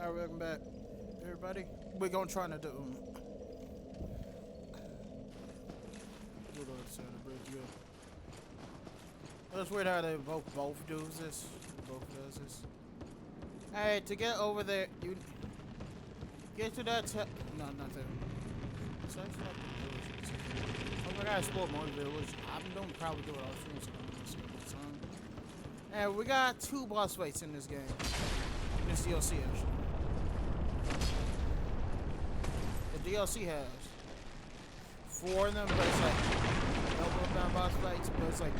Alright, welcome back, everybody. We're gonna try to do. Good on the side of the bridge, good. It's weird how they both do this. Both does this. Alright, to get over there, you get to that. No, not there. It's actually not the village. Oh, I gotta explore more village. I'm gonna probably do it all streams. And we got 2 boss fights in this game. In this DLC, actually. The DLC has 4 of them, but it's like double down boss fights, but it's like.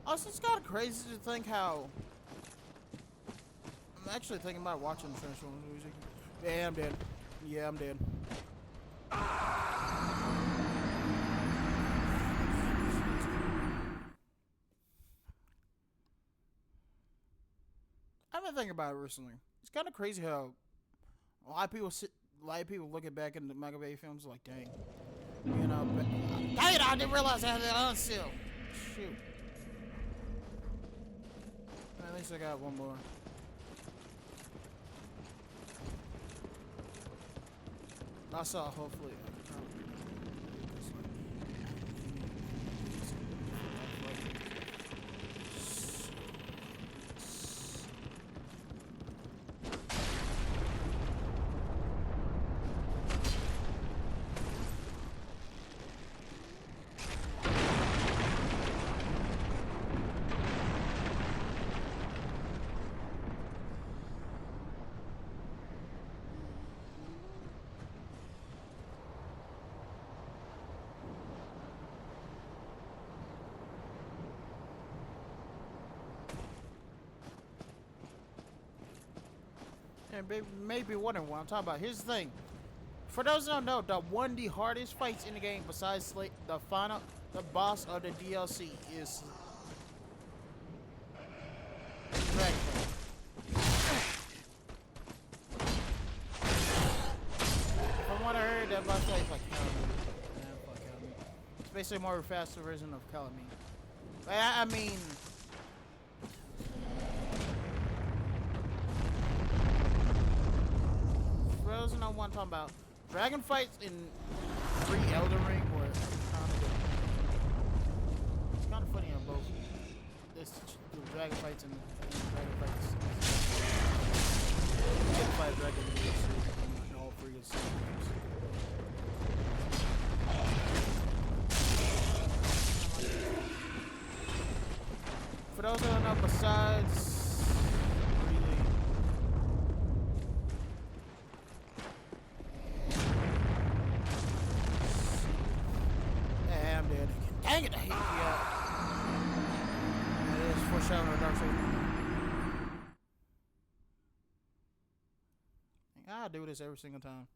Also, it's kind of crazy to think how. I'm actually thinking about watching the Transformers music. Yeah, I'm dead. Yeah, I'm dead. I've been thinking about it recently. It's kind of crazy how a lot of people looking back in the Michael Bay films like, dang, you know. But, dang it! I didn't realize I had that unseal. Shoot. At least I got one more. I saw, hopefully. And maybe wondering what I'm talking about. Here's the thing. For those who don't know, the hardest fights in the game, besides the boss of the DLC, is Dragon. From what I heard, that boss fight is like Calamine. Yeah, fuck Calamine. It's basically a more faster version of Calamine. But I mean. I know what I'm talking about. Dragon fights in 3 Elden Ring were kind of good. It's kind of funny on both. The dragon fights and dragon fights. You get to fight a dragon in all 3 of the same games. For those who don't know, besides. Dang it, I hate the, it is foreshadowing Dark Souls. I do this every single time.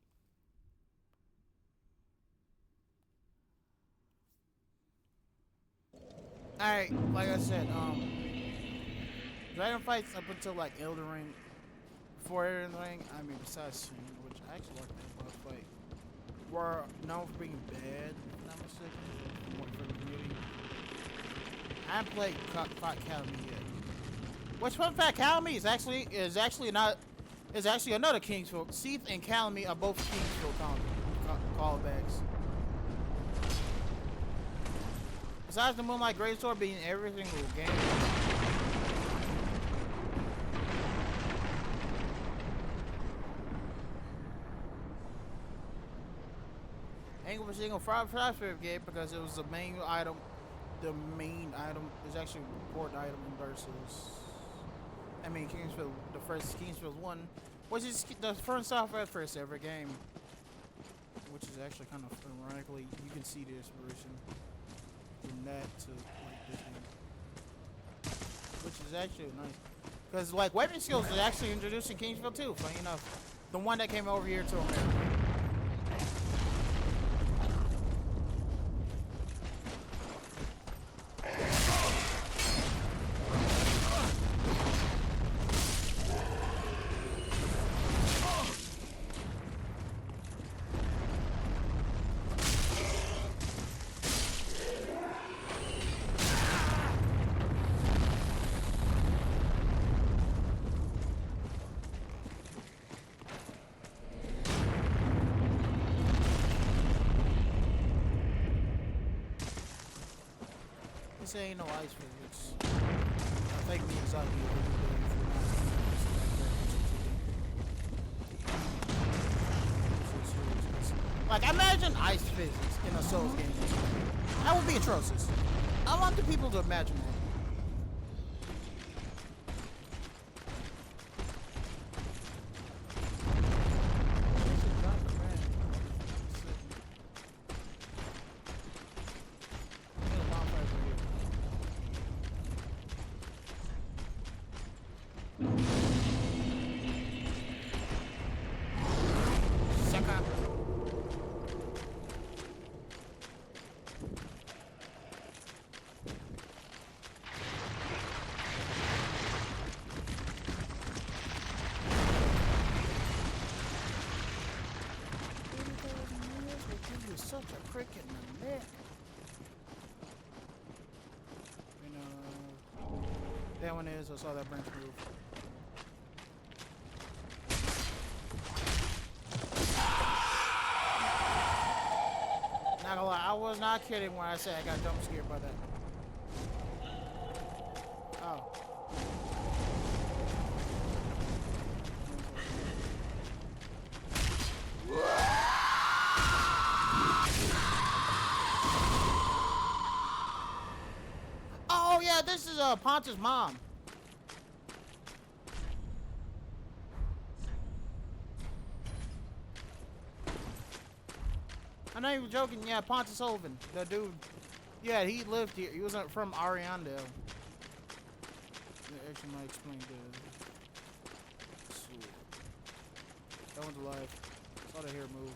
Alright, like I said, Dragon fights up until like Elden Ring. Before Elden Ring, I mean besides Sin, which I actually like that boss fight, were known for being bad, if I'm not mistaken. I haven't played Fought Calamine yet. Which fun fact, Calamine is actually another Kingsfield. Seath and Calamine are both Kingsfield callbacks. Besides the Moonlight Greatsword being every single game. Ain't gonna single favorite game because it was the main item. The main item is actually an important item versus. I mean, Kingsfield, the first Kingsfield 1, which is the first first ever game. Which is actually kind of ironically, you can see the inspiration from that to like this game. Which is actually nice. Because like weapon skills is actually introduced in Kingsfield 2, funny enough. The one that came over here to America. can say ain't no ice physics. I think me exactly. Like, imagine ice physics in a Souls game. That would be atrocious. I want the people to imagine that. Such a crick in the neck. You know, that one is. I saw that branch move. Not gonna lie, I was not kidding when I said I got jump scared by that. Oh. Oh yeah, this is Ponta's mom. I'm not even joking. Yeah, Ponta Sullivan, the dude. Yeah, he lived here. He wasn't from Ariandale. Actually, might explain the. That one's alive. Saw the hair move.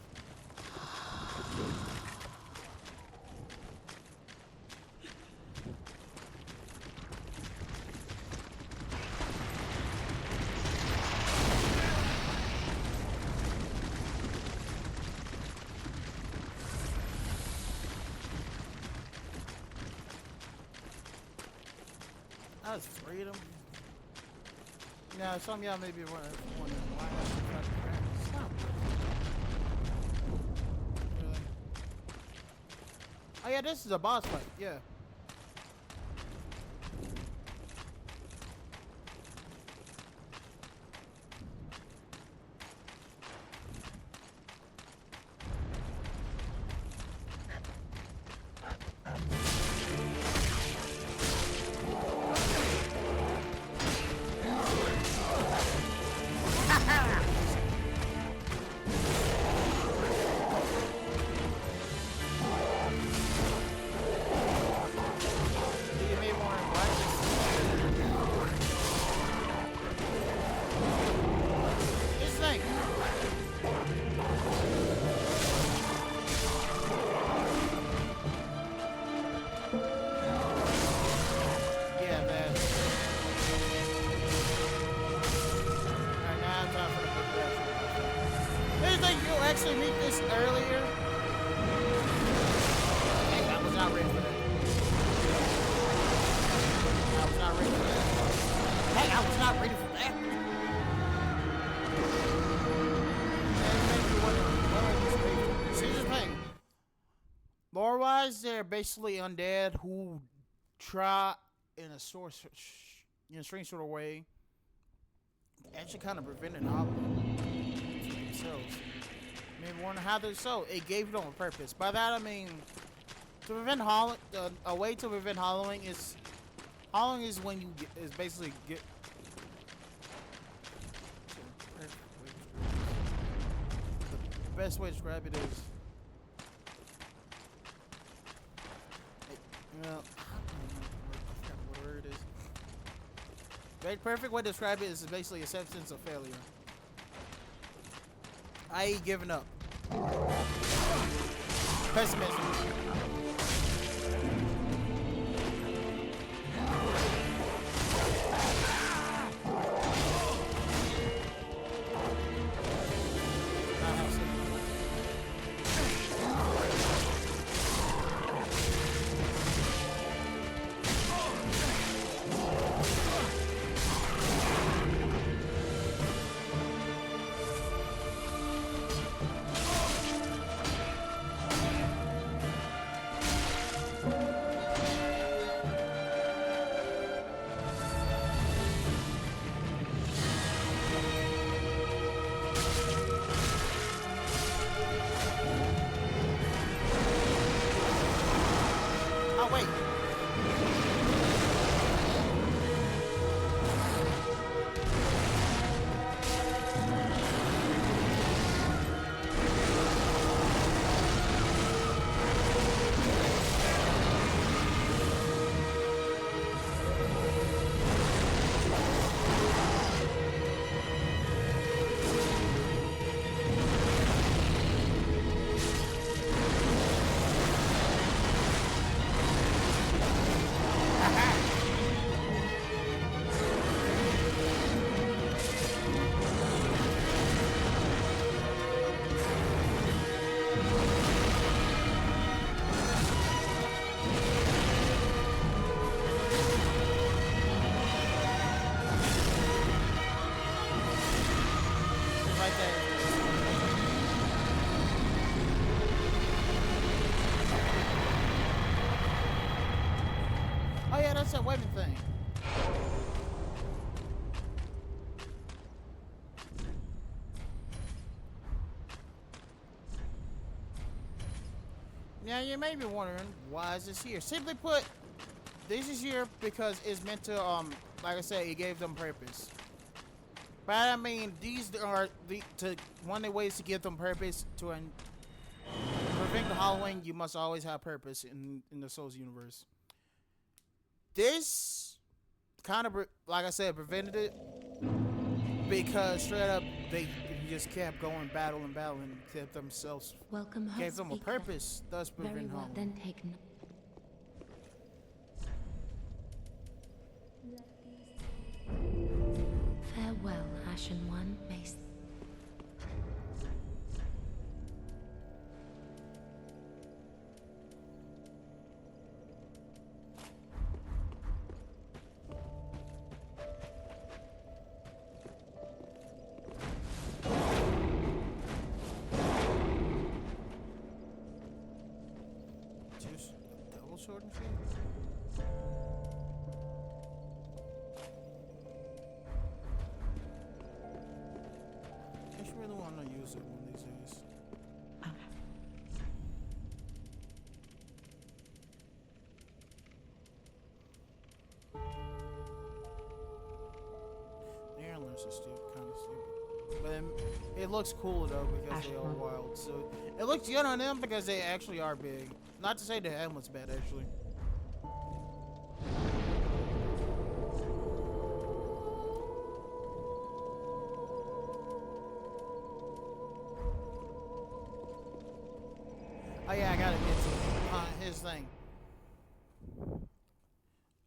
That's three of them. Yeah, some of y'all may be wondering why I should try to crack. Stop. Really? Oh yeah, this is a boss fight. Yeah. Actually meet this earlier. Dang, I was not ready for that. I was not ready for that. Hey, I was not ready for that. See the thing. Lore-wise, they're basically undead who try in a strange sort of way, actually kind of preventing Halloween for themselves. Maybe wonder how they're so. It gave them a purpose. By that I mean, to prevent Halloween, a way to prevent Halloween is when you is basically get. The best way to describe it is, you know, I forgot what word it is. The perfect way to describe it is basically acceptance of failure. I.e. giving up. Pessimism. wait. Right there. Oh yeah, that's that weapon thing. Now you may be wondering, why is this here? Simply put, this is here because it's meant to, like I said, it gave them purpose. But I mean, these are one of the ways to give them purpose to prevent the Halloween. You must always have purpose in the Souls universe. This kind of, like I said, prevented it because straight up they just kept going, battling, kept themselves, Welcome, gave them a purpose, thus preventing Halloween. Then taken. Farewell, Ashen One. Mace. Just a double sword and shield? I just really want to use it one of these days. The antlers are kind of stupid. But it looks cool though because they are wild. So it looks good on them because they actually are big. Not to say the helmet's bad actually. Oh yeah, I gotta get to his thing.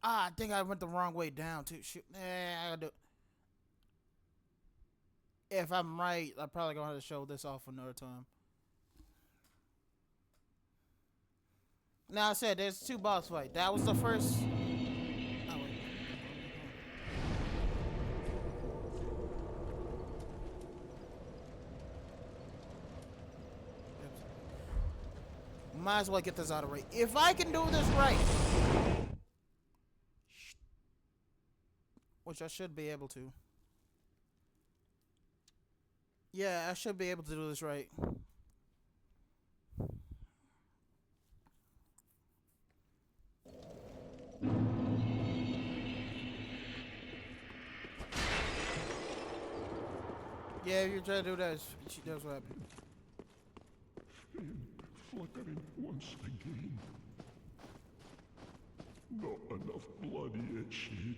Ah, I think I went the wrong way down too. Shoot, I gotta do. If I'm right, I'm probably gonna have to show this off another time. Now I said there's two boss fights. That was the first. Oh, wait. Might as well get this out of the way. If I can do this right, which I should be able to. Yeah, I should be able to do this right. Yeah, if you're trying to do that, that's what happened. Flickering once again. Not enough blood yet shed.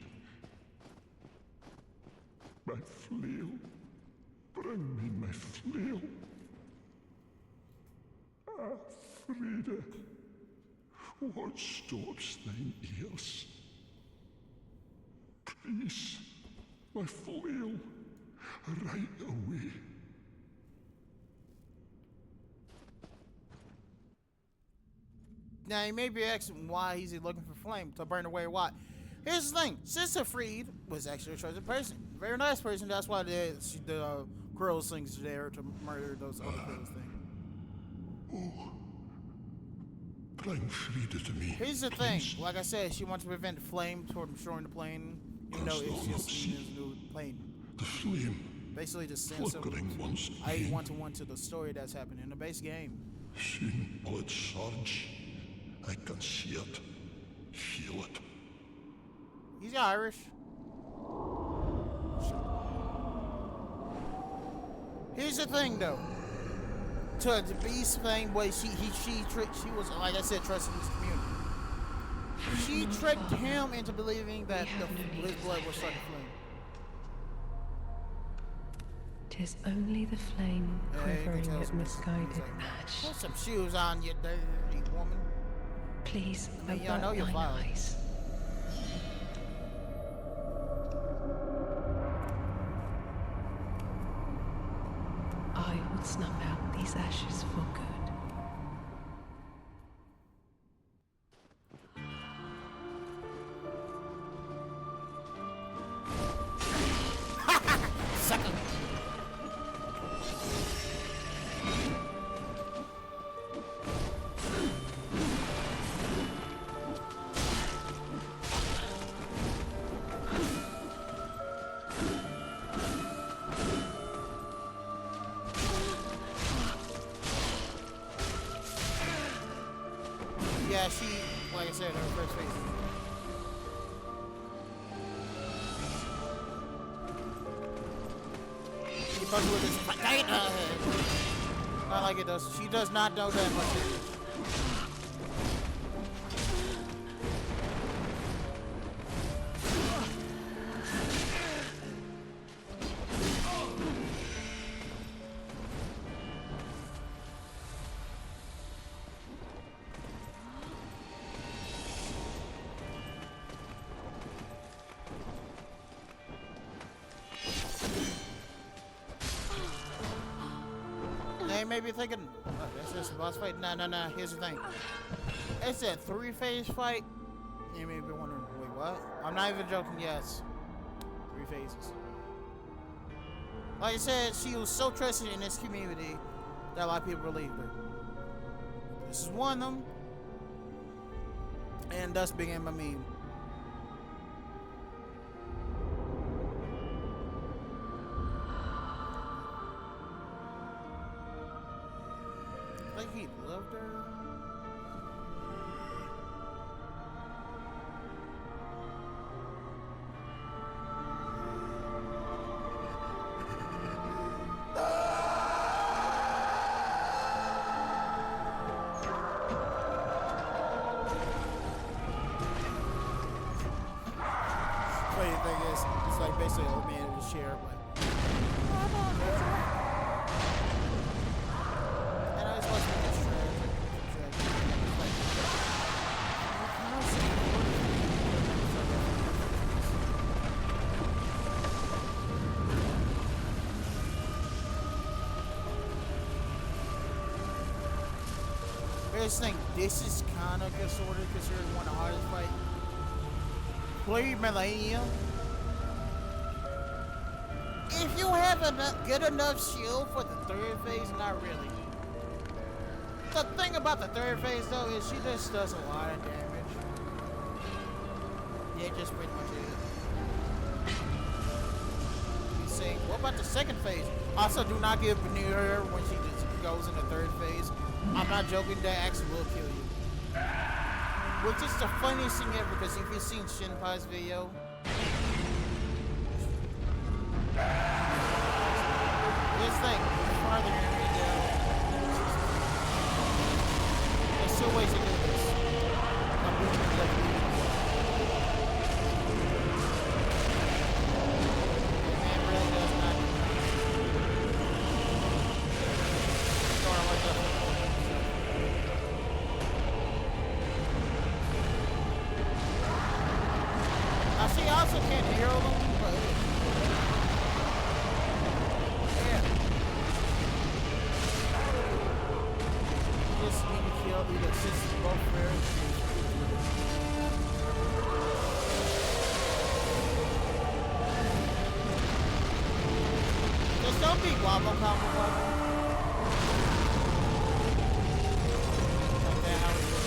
My flail. Bring me my flail. Ah, Frida. What stops thine ears? Please, my flail. Right away. Now, you may be asking why he's looking for flame to burn away what? Here's the thing. Sister Freed was actually a trusted person. Very nice person. That's why the crows things there to murder those other crows things. Oh. Bring Frida to me. Here's the thing. Like I said, she wants to prevent flame from destroying the plane. You know, it's just a new plane. The flame. Basically, just sends a 1-to-1 to the story that's happening in the base game. Seen blood surge. I can see it. Feel it. He's Irish. Here's the thing, though. To be same way, she was, like I said, trusting his community. She tricked him into believing that his blood was starting to flame. 'Tis only the flame quivering at misguided ash. Put some shoes on, you dirty woman. Please, I mean, I know you're thine violent. eyes. I will snuff out these ashes for good. Sucker. Yeah, she, like I said, her first face. She fucking with this potato. Not like it does. She does not know that much English. They may be thinking, oh, that's just a boss fight. No. Here's the thing. It's a 3-phase fight. You may be wondering, wait, what? I'm not even joking. Yes, 3 phases. Like I said, she was so trusted in this community that a lot of people believed her. This is one of them, and thus began my meme. Like he loved her. Funny thing is, it's like basically an old man in his chair, like. And I was watching this tragic. Like, here's the thing, this is kind of sort of considered one of the hardest fights. Play Malenia. If you have a good enough shield for the 3rd phase, not really. The thing about the 3rd phase though is she just does a lot of damage. Yeah, just pretty much it. You see, what about the 2nd phase? Also, do not give near her when she just goes in the 3rd phase. I'm not joking, that actually will kill you. Which is the funniest thing ever, because if you've seen Shinpai's video, this thing, farther in the video, there's still ways to do this. I'm doing it like this. The man really does not do that. Sorry, like that. She also can't hear them, but yeah. Just need to kill either sisters both very. Just don't be wobble combo wobble. Like that, how it's doing.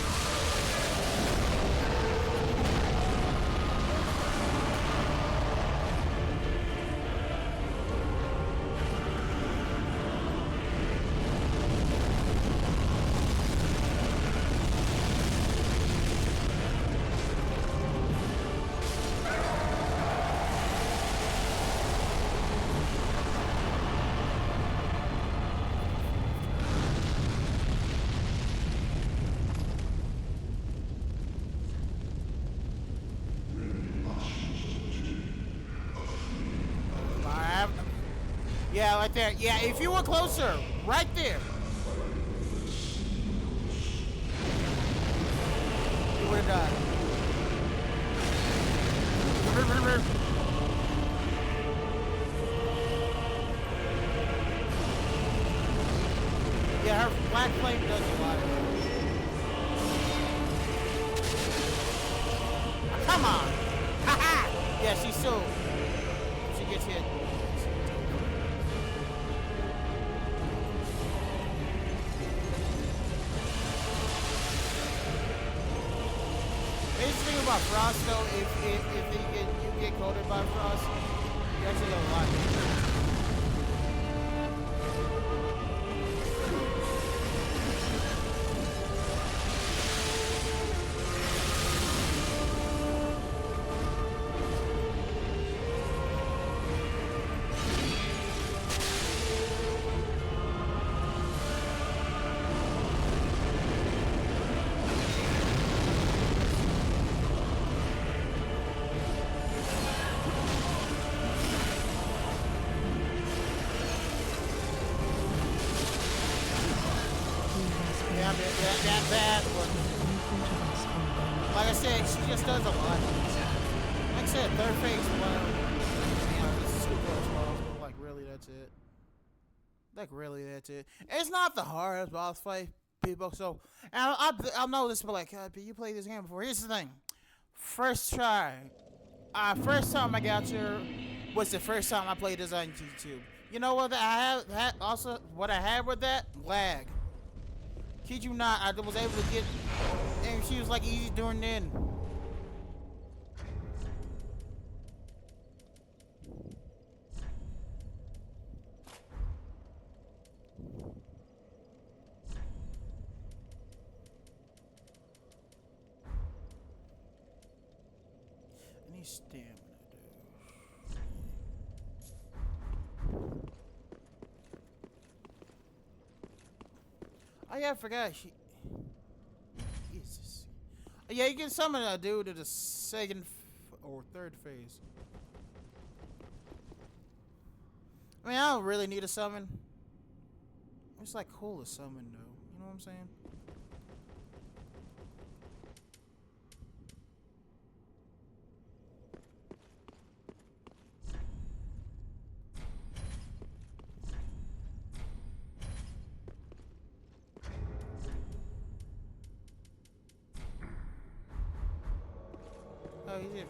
Yeah, right there. Yeah, if you were closer, right there. You would have died. Yeah, her black flame does a lot. Come on! Haha! Yeah, she's still. She gets hit. Basic thing about Frost though, if you get coated by Frost, you actually have a lot. That bad one. Like I said, she just does a lot. Like I said, third phase one. This is too close, like really, that's it. Like really, that's it. It's not the hardest boss fight, people. So I know this, but like, you played this game before. Here's the thing. First try. First time I got here was the first time I played this on YouTube. You know what I have? Also, what I had with that lag. Kid you not, I was able to get, and she was like easy during then. I need stamina, dude. Oh yeah, I forgot. Jesus. Yeah, you can summon a dude to the second or third phase. I mean, I don't really need a summon. It's like cool to summon though. You know what I'm saying? Oh, he did.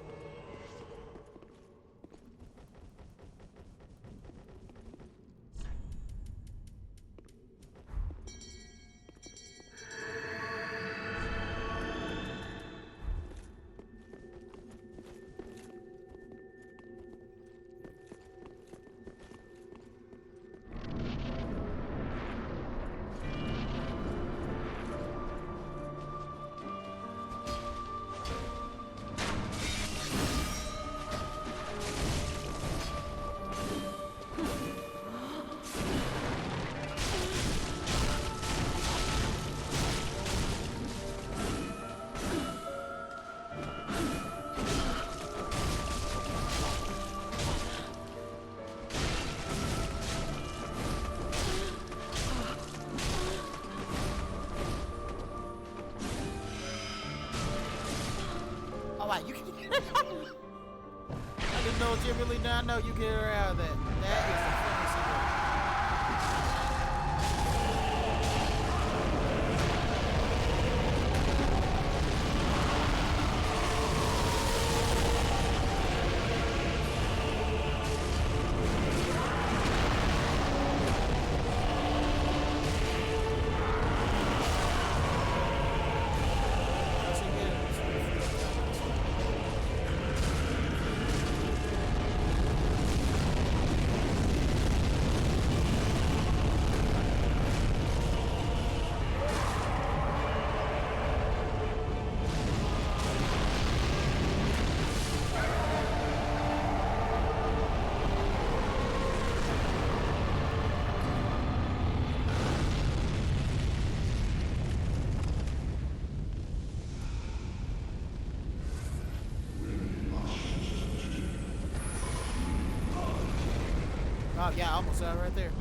Alright, you can get her out. I didn't know Jim really not know you get her out of that. That is the funny secret. Oh yeah, I almost saw it right there.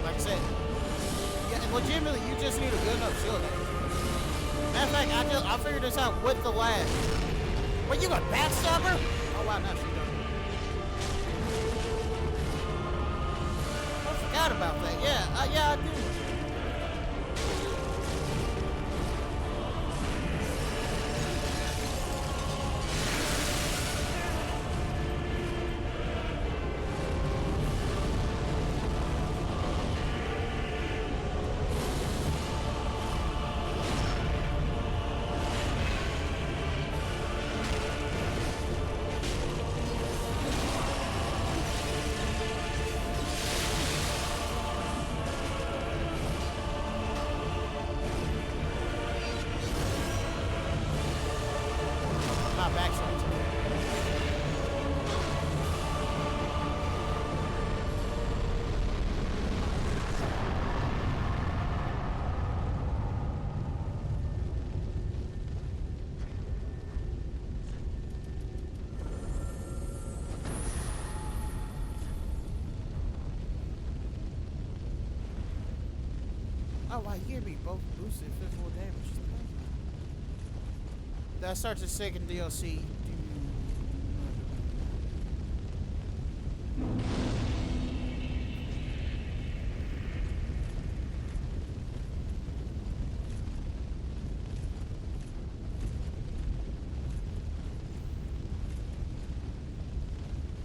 Like I said, yeah, legitimately, you just need a good enough shield. Matter of fact, I figured this out with the lad. But you got backstabber? Oh wow, now she done. I forgot about that. Yeah, yeah, I do. Not backstabber. Oh wow, you gave me both boosted physical damage. That starts the second DLC.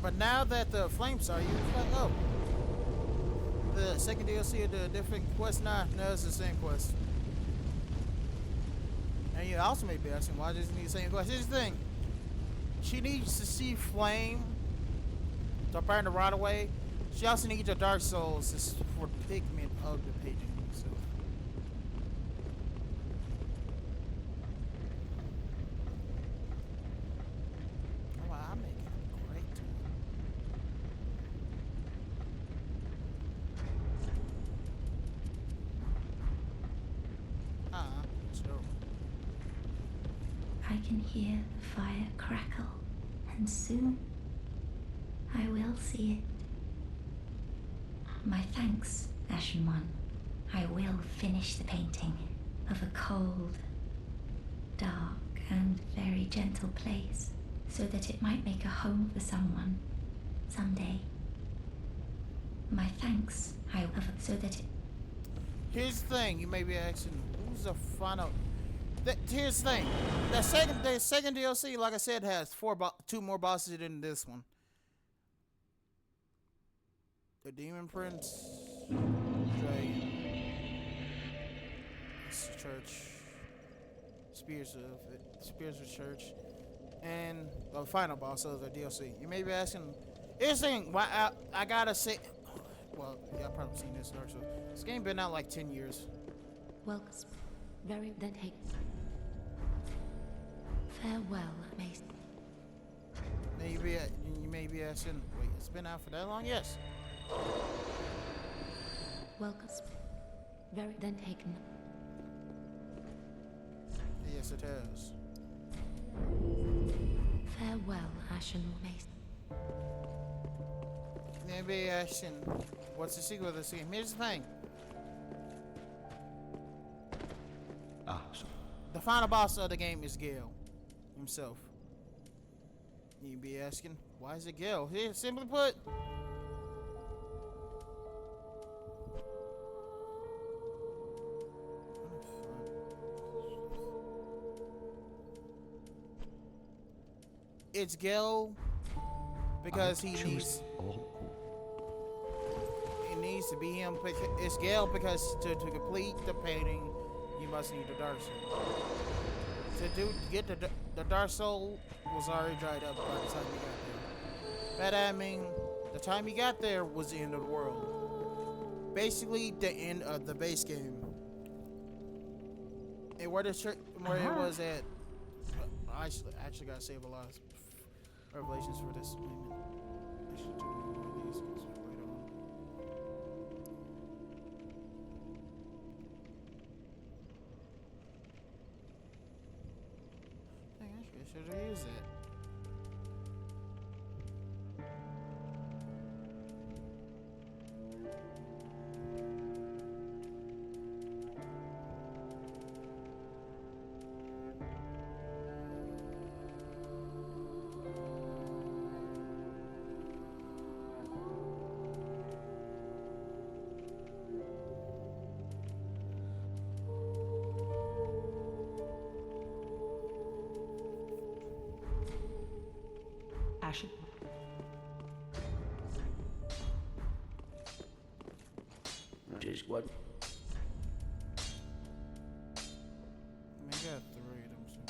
But now that the flames are, you're like, oh, the second DLC of the different quest. Nah, no, it's the same quest. And you also may be asking, why does it need the same quest? Here's the thing. She needs to see flame to burn the right away. She also needs a Dark Souls for pigment of the painting. So. Oh, wow, I'm making a great time. Sure. I can hear the fire crackle, and soon I will see it. My thanks, Ashen One. I will finish the painting of a cold, dark, and very gentle place, so that it might make a home for someone someday. My thanks, so that it. Here's the thing, you may be asking, who's the final? Here's the thing, the second DLC, like I said, has two more bosses than this one. The Demon Prince, Dragon, Church, Spears of Church, and the final boss of the DLC. You may be asking, here's the thing, why I gotta say, well, y'all probably seen this Dark Souls. This game been out like 10 years. Well, very then take. Farewell, Mason. Now you may be asking, wait, it's been out for that long? Yes. Welcome. Very then taken. Yes, it has. Farewell, Ashen Mason. Maybe asking, what's the sequel of this game? Here's the thing. The final boss of the game is Gale himself. You'd be asking, why is it Gale? Here, simply put, it's Gale because I he choose needs to be him. It's Gale because to complete the painting, you must need the Dark Soul. To get the Dark Soul was already dried up by the time you got there. But I mean, the time you got there was the end of the world. Basically, the end of the base game. And where it was at, I actually gotta save a lot of revelations for this. Wait a minute. I should do one of these. Wait on. Dang, I should have used that. Ashen. Just what? I got 3 of them. So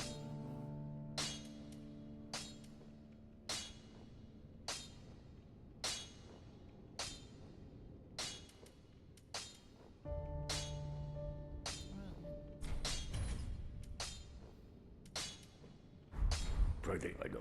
Pretty, I know.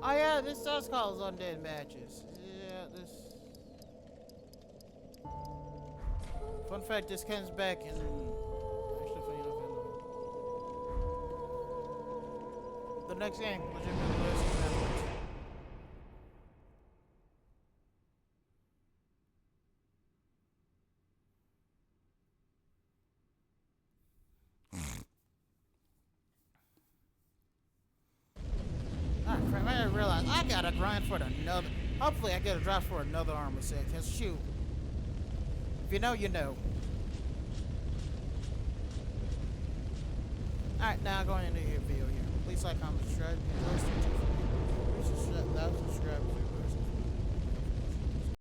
oh yeah, this does call undead matches. Yeah, this. Fun fact: this comes back in. Actually, funny enough, in the next game, legitimately list Netflix. Alright, crap, I realize I gotta grind for another. Hopefully, I get a drop for another armor set. Cause shoot, if you know, you know. Alright, now going into your video here. Please like, comment, subscribe if you enjoyed. Please subscribe.